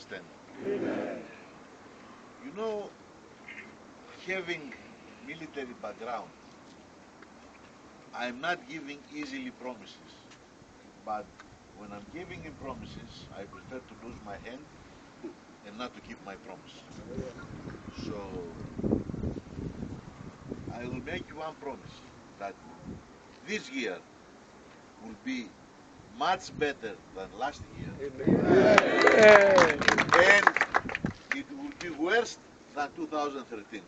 understand. You know, having military background, I'm not giving easily promises, but when I'm giving him promises, I prefer to lose my hand and not to keep my promise. So I will make you one promise that this year will be much better than last year, and it will be worse than 2013.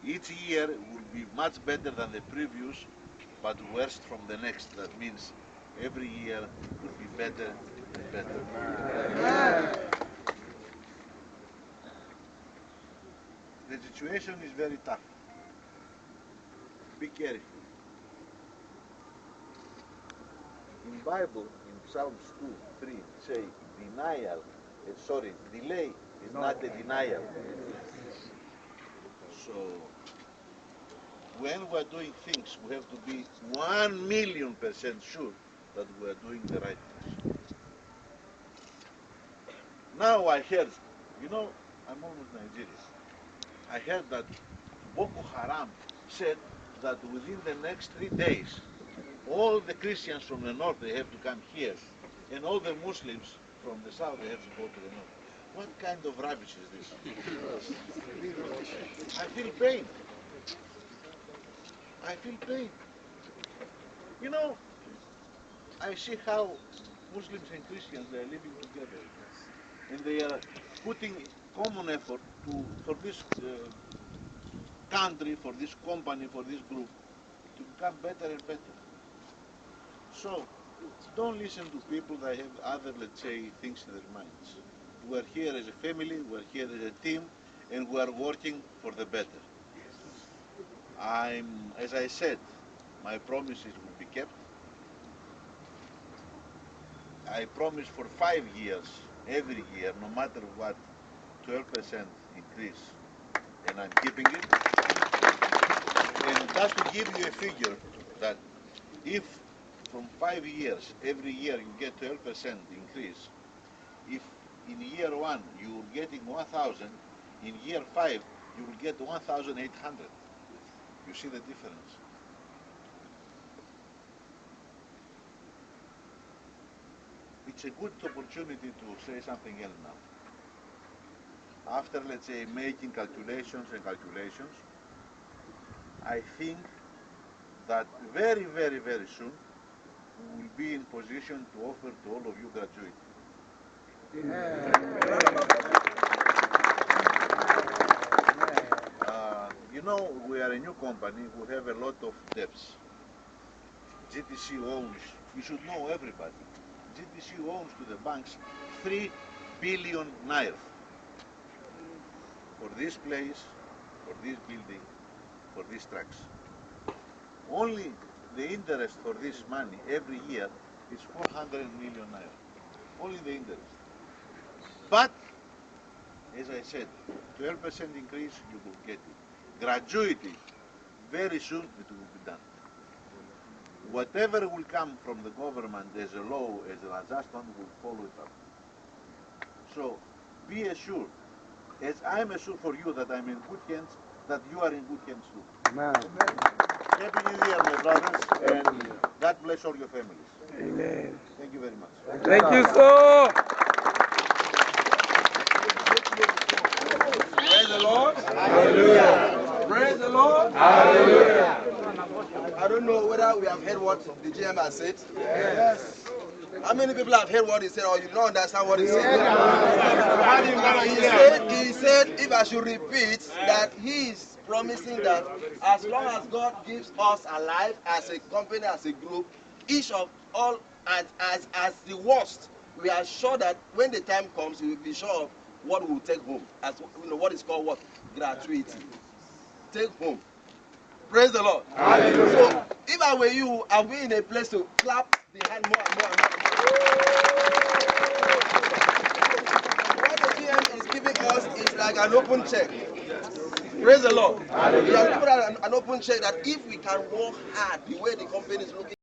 Each year will be much better than the previous, but worse from the next. That means every year will be better and better. The situation is very tough. Be careful. In Bible, in Psalms 2, 3, say delay is not a denial. So when we're doing things, we have to be 1,000,000% sure that we're doing the right things. Now I heard, I'm almost Nigerian. I heard that Boko Haram said that within the next 3 days, all the Christians from the north, they have to come here, and all the Muslims from the south, they have to go to the north. What kind of rubbish is this? I feel pain. I feel pain. I see how Muslims and Christians, they are living together, and they are putting common effort for this country, for this company, for this group, to become better and better. So, don't listen to people that have other, let's say, things in their minds. We're here as a family, we're here as a team, and we are working for the better. As I said, my promises will be kept. I promise for 5 years, every year, no matter what, 12% increase, and I'm keeping it. And just to give you a figure, that if from 5 years, every year you get 12% increase, if in year 1 you are getting 1,000, in year 5 you will get 1,800. You see the difference? It's a good opportunity to say something else now. After, let's say, making calculations, I think that very, very, very soon we will be in position to offer to all of you gratuity. We are a new company, we have a lot of debts. GTC owns, you should know everybody, GTC owns to the banks 3 billion naira for this place, for this building, for these trucks. Only the interest for this money every year is 400 million naira. Only the interest. But, as I said, 12% increase, you will get it. Gratuity, very soon it will be done. Whatever will come from the government as a law, as an adjustment, will follow it up. So, be assured, as I'm assured for you that I'm in good hands, that you are in good hands too. Amen. Happy New Year, my brothers, and God bless all your families. Amen. Thank you very much. Thank you, sir. Praise the Lord. Hallelujah. Praise the Lord. Hallelujah. I don't know whether we have heard what the GM has said. Yes. How many people have heard what he said, or you don't understand what he said? He said, if I should repeat, that he is promising that as long as God gives us a life as a company, as a group, each of all as the worst, we are sure that when the time comes, we will be sure of what we will take home. As what is called what? Gratuity. Take home. Praise the Lord. Hallelujah. So, if I were you, I'll be in a place to clap the hand more and more and more. What the GM is giving us is like an open check. Praise the Lord. He has given us an open check that if we can work hard the way the company is looking